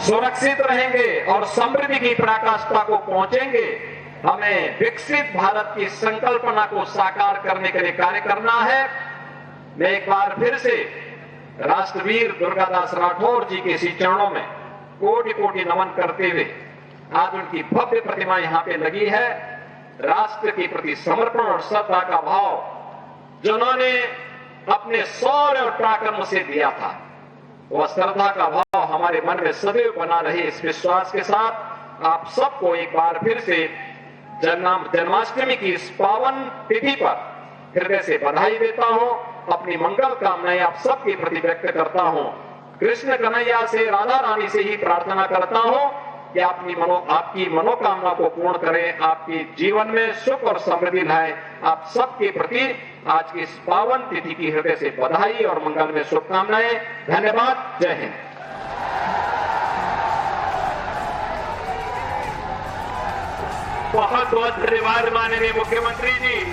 सुरक्षित रहेंगे और समृद्धि की पराकाष्ठा को पहुंचेंगे। हमें विकसित भारत की संकल्पना को साकार करने के लिए कार्य करना है। मैं एक बार फिर से राष्ट्रवीर दुर्गादास राठौर जी के श्री चरणों में कोटि कोटि नमन करते हुए, आज उनकी भव्य प्रतिमा यहां पे लगी है। राष्ट्र के प्रति समर्पण और श्रद्धा का भाव जिन्होंने अपने शौर्य और पराक्रम से दिया था, वह श्रद्धा का भाव हमारे मन में सदैव बना रहे। इस विश्वास के साथ आप सबको एक बार फिर से जन्माष्टमी की इस पावन तिथि पर हृदय से बधाई देता हूं। अपनी मंगल कामनाएं आप सबके प्रति व्यक्त करता हूं। कृष्ण कन्हैया से, राधा रानी से ही प्रार्थना करता हूं कि आपकी मनोकामना को पूर्ण करें, आपके जीवन में सुख और समृद्धि लाए। आप सबके प्रति आज की इस पावन तिथि की हृदय से बधाई और मंगल में शुभकामनाएं। धन्यवाद। जय हिंद। बहुत बहुत धन्यवाद माननीय मुख्यमंत्री जी।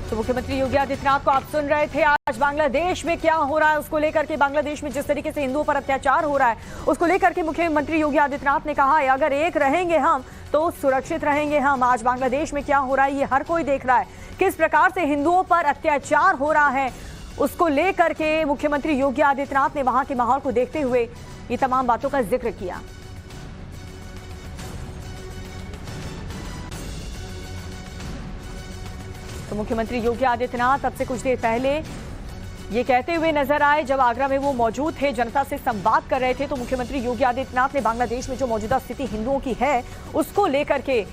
तो मुख्यमंत्री योगी आदित्यनाथ को आप सुन रहे थे। आज बांग्लादेश में क्या हो रहा है उसको लेकर के, बांग्लादेश में जिस तरीके से हिंदुओं पर अत्याचार हो रहा है उसको लेकर के मुख्यमंत्री योगी आदित्यनाथ ने कहा है अगर एक रहेंगे हम तो सुरक्षित रहेंगे हम। आज बांग्लादेश में क्या हो रहा है ये हर कोई देख रहा है, किस प्रकार से हिंदुओं पर अत्याचार हो रहा है उसको लेकर के मुख्यमंत्री योगी आदित्यनाथ ने वहां के माहौल को देखते हुए ये तमाम बातों का जिक्र किया। तो मुख्यमंत्री योगी आदित्यनाथ अब से कुछ देर पहले ये कहते हुए नजर आए, जब आगरा में वो मौजूद थे, जनता से संवाद कर रहे थे, तो मुख्यमंत्री योगी आदित्यनाथ ने बांग्लादेश में जो मौजूदा स्थिति हिंदुओं की है उसको लेकर के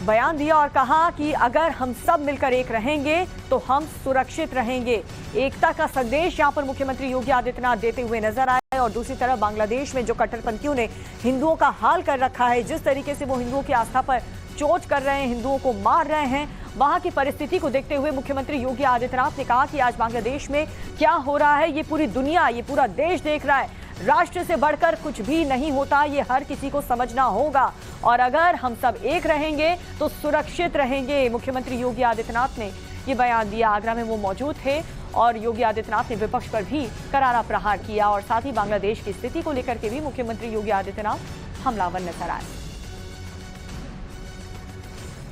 बयान दिया और कहा कि अगर हम सब मिलकर एक रहेंगे तो हम सुरक्षित रहेंगे। एकता का संदेश यहां पर मुख्यमंत्री योगी आदित्यनाथ देते हुए नजर आए। और दूसरी तरफ बांग्लादेश में जो कट्टरपंथियों ने हिंदुओं का हाल कर रखा है, जिस तरीके से वो हिंदुओं की आस्था पर चोट कर रहे हैं, हिंदुओं को मार रहे हैं, वहां की परिस्थिति को देखते हुए मुख्यमंत्री योगी आदित्यनाथ ने कहा कि आज बांग्लादेश में क्या हो रहा है ये पूरी दुनिया, ये पूरा देश देख रहा है। राष्ट्र से बढ़कर कुछ भी नहीं होता, ये हर किसी को समझना होगा और अगर हम सब एक रहेंगे तो सुरक्षित रहेंगे। मुख्यमंत्री योगी आदित्यनाथ ने ये बयान दिया। आगरा में वो मौजूद थे और योगी आदित्यनाथ ने विपक्ष पर भी करारा प्रहार किया और साथ ही बांग्लादेश की स्थिति को लेकर के भी मुख्यमंत्री योगी आदित्यनाथ हमलावर नजर आए।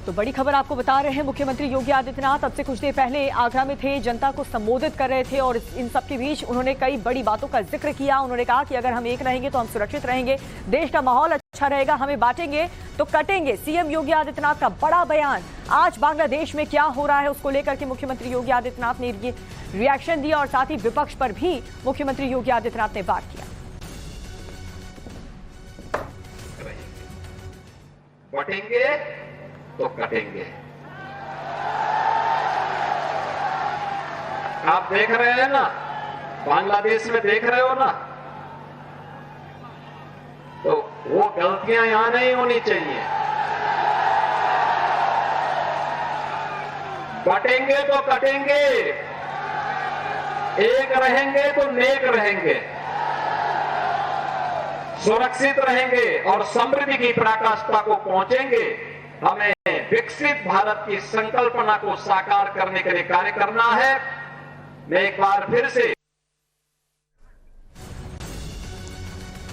तो बड़ी खबर आपको बता रहे हैं, मुख्यमंत्री योगी आदित्यनाथ अब से कुछ देर पहले आगरा में थे, जनता को संबोधित कर रहे थे और इन सब के बीच उन्होंने कई बड़ी बातों का जिक्र किया। उन्होंने कहा कि अगर हम एक रहेंगे तो हम सुरक्षित रहेंगे, देश का माहौल अच्छा रहेगा, हमें बांटेंगे तो कटेंगे। सीएम योगी आदित्यनाथ का बड़ा बयान। आज बांग्लादेश में क्या हो रहा है उसको लेकर के मुख्यमंत्री योगी आदित्यनाथ ने ये रिएक्शन दिया और साथ ही विपक्ष पर भी मुख्यमंत्री योगी आदित्यनाथ ने वार किया। बांटेंगे तो कटेंगे। आप देख रहे हैं ना, बांग्लादेश में देख रहे हो ना, तो वो गलतियां यहां नहीं होनी चाहिए। बटेंगे तो कटेंगे, एक रहेंगे तो नेक रहेंगे, सुरक्षित रहेंगे और समृद्धि की पराकाष्ठा को पहुंचेंगे। हमें विकसित भारत की संकल्पना को साकार करने के लिए कार्य करना है। मैं एक बार फिर से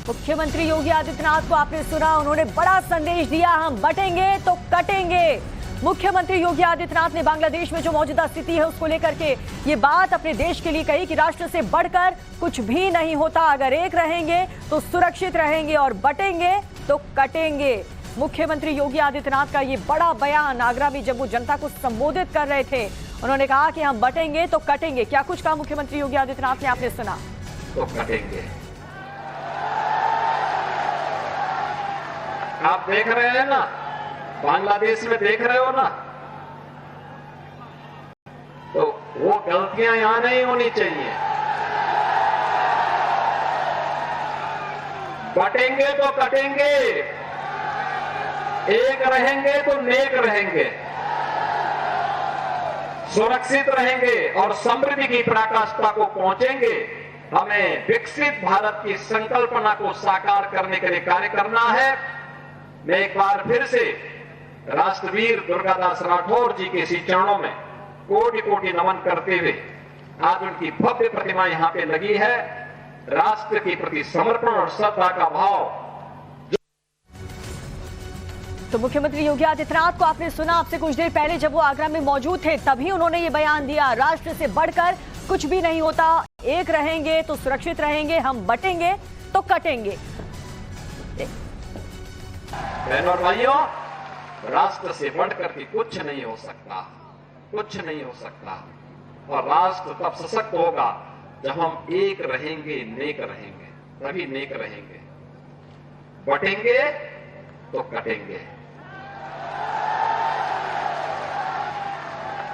मुख्यमंत्री योगी आदित्यनाथ को आपने सुना, उन्होंने बड़ा संदेश दिया, हम बटेंगे तो कटेंगे। मुख्यमंत्री योगी आदित्यनाथ ने बांग्लादेश में जो मौजूदा स्थिति है उसको लेकर के ये बात अपने देश के लिए कही कि राष्ट्र से बढ़कर कुछ भी नहीं होता, अगर एक रहेंगे तो सुरक्षित रहेंगे और बटेंगे तो कटेंगे। मुख्यमंत्री योगी आदित्यनाथ का ये बड़ा बयान आगरा में जब वो जनता को संबोधित कर रहे थे, उन्होंने कहा कि हम बटेंगे तो कटेंगे। क्या कुछ कहा मुख्यमंत्री योगी आदित्यनाथ ने, आपने सुना। तो कटेंगे। आप देख रहे हैं ना, बांग्लादेश में देख रहे हो ना, तो वो गलतियां यहां नहीं होनी चाहिए। बटेंगे तो कटेंगे, एक रहेंगे तो नेक रहेंगे, सुरक्षित रहेंगे और समृद्धि की पराकाष्ठा को पहुंचेंगे। हमें विकसित भारत की संकल्पना को साकार करने के लिए कार्य करना है। मैं एक बार फिर से राष्ट्रवीर दुर्गादास राठौर जी के श्री चरणों में कोटि कोटि नमन करते हुए, आज उनकी भव्य प्रतिमा यहां पे लगी है। राष्ट्र के प्रति समर्पण और श्रद्धा का भाव। तो मुख्यमंत्री योगी आदित्यनाथ को आपने सुना आपसे कुछ देर पहले, जब वो आगरा में मौजूद थे तभी उन्होंने ये बयान दिया, राष्ट्र से बढ़कर कुछ भी नहीं होता, एक रहेंगे तो सुरक्षित रहेंगे, हम बटेंगे तो कटेंगे। बहनों और भाइयों, राष्ट्र से बढ़कर के कुछ नहीं हो सकता, कुछ नहीं हो सकता। और राष्ट्र तब सशक्त होगा जब हम एक रहेंगे, नेक रहेंगे, तभी नेक रहेंगे। बटेंगे तो कटेंगे।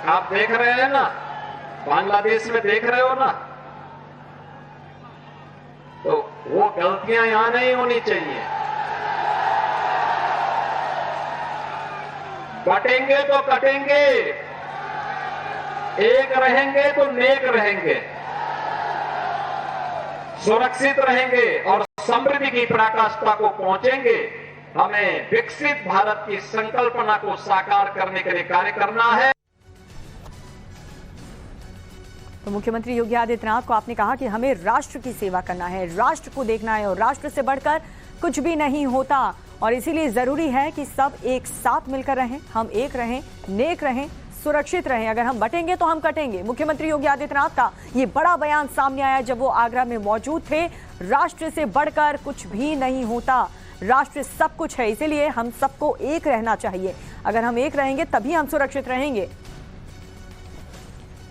आप देख रहे हैं ना, बांग्लादेश में देख रहे हो ना, तो वो गलतियां यहां नहीं होनी चाहिए। बटेंगे तो कटेंगे, एक रहेंगे तो नेक रहेंगे, सुरक्षित रहेंगे और समृद्धि की पराकाष्ठा को पहुंचेंगे। हमें विकसित भारत की संकल्पना को साकार करने के लिए कार्य करना है। तो मुख्यमंत्री योगी आदित्यनाथ को आपने कहा कि हमें राष्ट्र की सेवा करना है, राष्ट्र को देखना है और राष्ट्र से बढ़कर कुछ भी नहीं होता, और इसीलिए जरूरी है कि सब एक साथ मिलकर रहें, हम एक रहें, नेक रहें, सुरक्षित रहें। अगर हम बटेंगे तो हम कटेंगे। मुख्यमंत्री योगी आदित्यनाथ का ये बड़ा बयान सामने आया जब वो आगरा में मौजूद थे। राष्ट्र से बढ़कर कुछ भी नहीं होता, राष्ट्र सब कुछ है, इसीलिए हम सबको एक रहना चाहिए। अगर हम एक रहेंगे तभी हम सुरक्षित रहेंगे।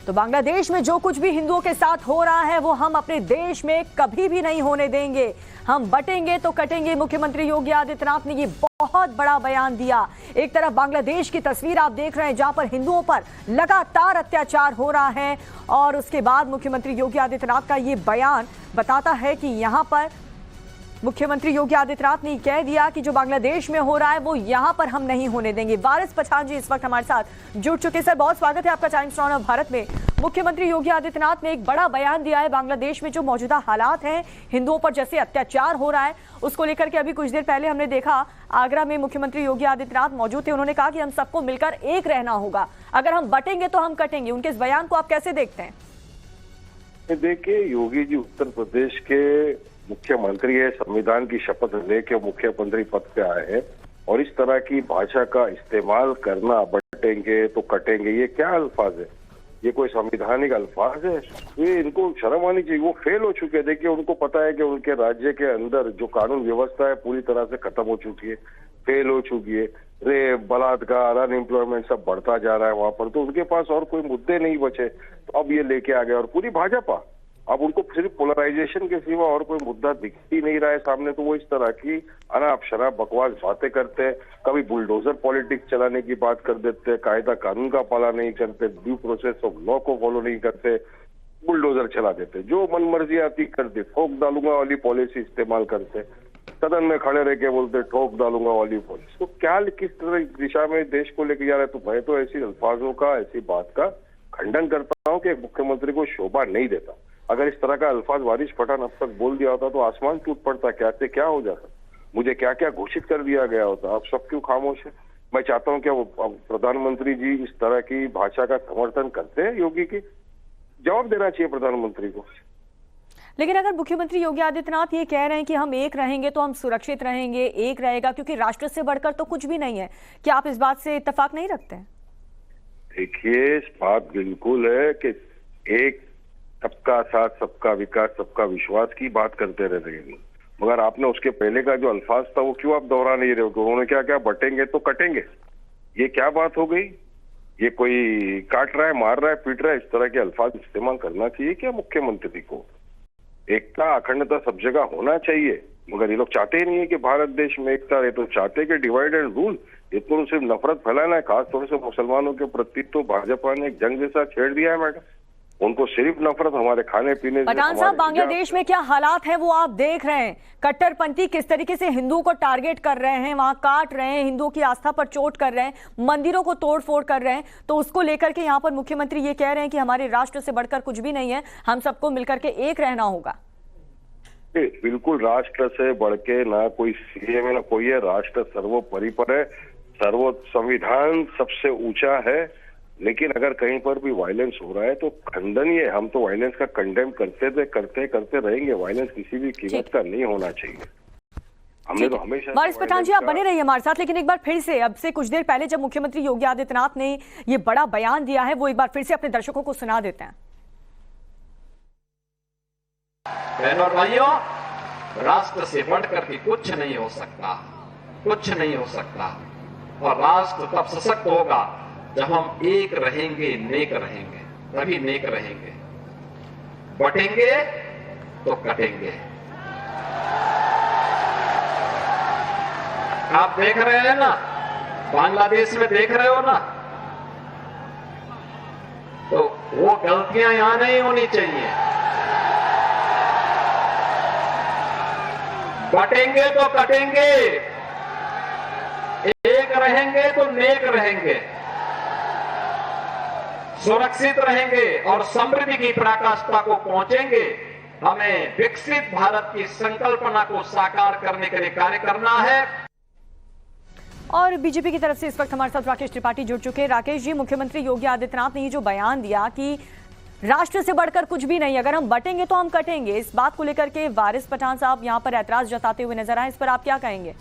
तो बांग्लादेश में जो कुछ भी हिंदुओं के साथ हो रहा है वो हम अपने देश में कभी भी नहीं होने देंगे। हम बटेंगे तो कटेंगे। मुख्यमंत्री योगी आदित्यनाथ ने ये बहुत बड़ा बयान दिया। एक तरफ बांग्लादेश की तस्वीर आप देख रहे हैं जहां पर हिंदुओं पर लगातार अत्याचार हो रहा है, और उसके बाद मुख्यमंत्री योगी आदित्यनाथ का ये बयान बताता है कि यहां पर मुख्यमंत्री योगी आदित्यनाथ ने कह दिया कि जो बांग्लादेश में हो रहा है वो यहां पर हम नहीं होने देंगे। वारिस पठान जी इस वक्त हमारे साथ जुड़ चुके। सर, बहुत स्वागत है आपका टाइम्स नाउ भारत में। मुख्यमंत्री योगी आदित्यनाथ ने एक बड़ा बयान दिया है। बांग्लादेश में जो मौजूदा हालात हैं, हिंदुओं पर जैसे अत्याचार हो रहा है, उसको लेकर के अभी कुछ देर पहले हमने देखा आगरा में मुख्यमंत्री योगी आदित्यनाथ मौजूद थे। उन्होंने कहा कि हम सबको मिलकर एक रहना होगा, अगर हम बटेंगे तो हम कटेंगे। उनके इस बयान को आप कैसे देखते हैं? देखिए, योगी जी उत्तर प्रदेश के मुख्यमंत्री है, संविधान की शपथ लेके मुख्यमंत्री पद पे आए हैं, और इस तरह की भाषा का इस्तेमाल करना, बटेंगे तो कटेंगे, ये क्या अल्फाज है? ये कोई संवैधानिक अल्फाज है? ये इनको शर्म आनी चाहिए। वो फेल हो चुके हैं। देखिए, उनको पता है कि उनके राज्य के अंदर जो कानून व्यवस्था है पूरी तरह से खत्म हो चुकी है, फेल हो चुकी है। रेप, बलात्कार, अनएम्प्लॉयमेंट सब बढ़ता जा रहा है वहां पर, तो उनके पास और कोई मुद्दे नहीं बचे। तो अब ये लेके आ गए, और पूरी भाजपा, अब उनको सिर्फ पोलराइजेशन के सिवा और कोई मुद्दा दिख ही नहीं रहा है सामने। तो वो इस तरह की अनाप शराब बकवास बातें करते हैं। कभी बुलडोजर पॉलिटिक्स चलाने की बात कर देते हैं, कायदा कानून का पालन नहीं करते, ड्यू प्रोसेस ऑफ लॉ को फॉलो नहीं करते, बुलडोजर चला देते, जो मनमर्जी आती करते, ठोक डालूंगा वाली पॉलिसी इस्तेमाल करते, सदन में खड़े रह के बोलते ठोक डालूंगा वाली पॉलिसी। तो क्या किस तरह दिशा में देश को लेके जा रहा है? तो मैं तो ऐसी अल्फाजों का, ऐसी बात का खंडन करता हूँ कि एक मुख्यमंत्री को शोभा नहीं देता। अगर इस तरह का अल्फाज वारिस पठान अब तक बोल दिया होता तो आसमान टूट पड़ता, क्या से क्या हो जाता, मुझे क्या क्या घोषित कर दिया गया होता। अब सब क्यों खामोश है? मैं चाहता हूं कि प्रधानमंत्री जी इस तरह की भाषा का समर्थन करते हैं योगी की, जवाब देना चाहिए प्रधानमंत्री को। लेकिन अगर मुख्यमंत्री योगी आदित्यनाथ ये कह रहे हैं कि हम एक रहेंगे तो हम सुरक्षित रहेंगे, एक रहेगा क्योंकि राष्ट्र से बढ़कर तो कुछ भी नहीं है, क्या आप इस बात से इत्तेफाक नहीं रखते हैं? देखिए, इस बात बिल्कुल है कि एक सबका साथ, सबका विकास, सबका विश्वास की बात करते रह रहे हैं, मगर आपने उसके पहले का जो अल्फाज था वो क्यों आप दोहरा नहीं रहे हो? तो उन्होंने क्या क्या बटेंगे तो कटेंगे, ये क्या बात हो गई? ये कोई काट रहा है, मार रहा है, पीट रहा है, इस तरह के अल्फाज इस्तेमाल करना चाहिए क्या मुख्यमंत्री को? एकता, अखंडता सब जगह होना चाहिए, मगर ये लोग चाहते ही नहीं है कि भारत देश में एकता रहे। तो चाहते हैं कि डिवाइड एंड रूल। ये तो सिर्फ नफरत फैलाना है, खासतौर से मुसलमानों के प्रति तो भाजपा ने एक जंग जैसा छेड़ दिया है मैडम। उनको सिर्फ नफरत हमारे खाने पीने से। पठान साहब, बांग्लादेश में क्या हालात है वो आप देख रहे हैं। कट्टरपंथी किस तरीके से हिंदुओं को टारगेट कर रहे हैं, वहां काट रहे हैं, हिंदुओं की आस्था पर चोट कर रहे हैं, मंदिरों को तोड़फोड़ कर रहे हैं। तो उसको लेकर के यहाँ पर मुख्यमंत्री ये कह रहे हैं कि हमारे राष्ट्र से बढ़कर कुछ भी नहीं है, हम सबको मिलकर के एक रहना होगा। बिल्कुल, राष्ट्र से बढ़ के ना कोई सीएम है ना कोई है। राष्ट्र सर्वोपरि पर है, संविधान सबसे ऊंचा है, लेकिन अगर कहीं पर भी वायलेंस हो रहा है तो खंडनीय है। हम तो वायलेंस का कंडेम करते रहेंगे। वायलेंस किसी भी कीमत का नहीं होना चाहिए। हमने तो हमेशा वारिस पठान जी, आप बने रहिए हमारे साथ, लेकिन एक बार फिर से, अब से कुछ देर पहले जब मुख्यमंत्री योगी आदित्यनाथ ने ये बड़ा बयान दिया है, वो एक बार फिर से अपने दर्शकों को सुना देते हैं। बहनों और भाइयों, राष्ट्र से बढ़कर के कुछ नहीं हो सकता, कुछ नहीं हो सकता। और राष्ट्र तब सशक्त होगा जब हम एक रहेंगे, नेक रहेंगे, तभी नेक रहेंगे। बटेंगे तो कटेंगे। आप देख रहे हैं ना, बांग्लादेश में देख रहे हो ना, तो वो गलतियां यहां नहीं होनी चाहिए। बटेंगे तो कटेंगे, एक रहेंगे तो नेक रहेंगे, सुरक्षित रहेंगे और समृद्धि की पराकाष्ठा को पहुंचेंगे। हमें विकसित भारत की संकल्पना को साकार करने के लिए कार्य करना है। और बीजेपी की तरफ से इस वक्त हमारे साथ राकेश त्रिपाठी जुड़ चुके हैं। राकेश जी, मुख्यमंत्री योगी आदित्यनाथ ने ये जो बयान दिया कि राष्ट्र से बढ़कर कुछ भी नहीं, अगर हम बटेंगे तो हम कटेंगे, इस बात को लेकर के वारिस पठान साहब यहाँ पर ऐतराज जताते हुए नजर आए, इस पर आप क्या कहेंगे?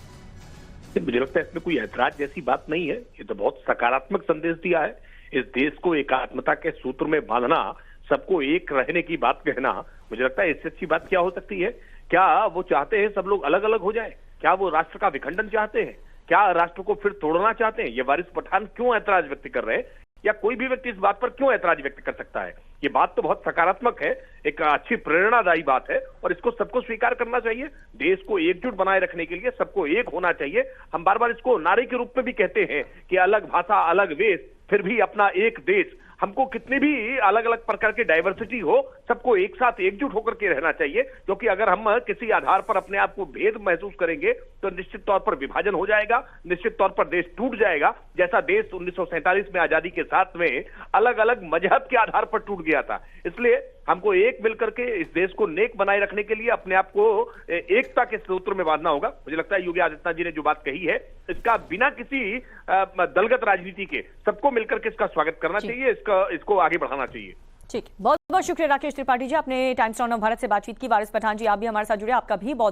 मुझे लगता है इसमें कोई ऐतराज जैसी बात नहीं है। ये तो बहुत सकारात्मक संदेश दिया है। इस देश को एकात्मता के सूत्र में बांधना, सबको एक रहने की बात कहना, मुझे लगता है इससे अच्छी बात क्या हो सकती है? क्या वो चाहते हैं सब लोग अलग अलग हो जाए? क्या वो राष्ट्र का विखंडन चाहते हैं? क्या राष्ट्र को फिर तोड़ना चाहते हैं? ये वारिस पठान क्यों ऐतराज व्यक्त कर रहे हैं, या कोई भी व्यक्ति इस बात पर क्यों ऐतराज व्यक्त कर सकता है? ये बात तो बहुत सकारात्मक है, एक अच्छी प्रेरणादायी बात है और इसको सबको स्वीकार करना चाहिए। देश को एकजुट बनाए रखने के लिए सबको एक होना चाहिए। हम बार बार इसको नारे के रूप में भी कहते हैं कि अलग भाषा, अलग वेश, फिर भी अपना एक देश। हमको कितनी भी अलग अलग प्रकार की डाइवर्सिटी हो, सबको एक साथ एकजुट होकर के रहना चाहिए। क्योंकि अगर हम किसी आधार पर अपने आप को भेद महसूस करेंगे तो निश्चित तौर पर विभाजन हो जाएगा, निश्चित तौर पर देश टूट जाएगा। जैसा देश 1947 में आजादी के साथ में अलग अलग मजहब के आधार पर टूट गया था। इसलिए हमको एक मिलकर के इस देश को नेक बनाए रखने के लिए अपने आप को एकता के सूत्र में बांधना होगा। मुझे लगता है योगी आदित्यनाथ जी ने जो बात कही है, इसका बिना किसी दलगत राजनीति के सबको मिलकर के इसका स्वागत करना चाहिए, इसको आगे बढ़ाना चाहिए। ठीक, बहुत बहुत शुक्रिया राकेश त्रिपाठी जी, आपने टाइम्स ऑफ भारत से बातचीत की। वारिस पठान जी, आप भी हमारे साथ जुड़े, आपका भी बहुत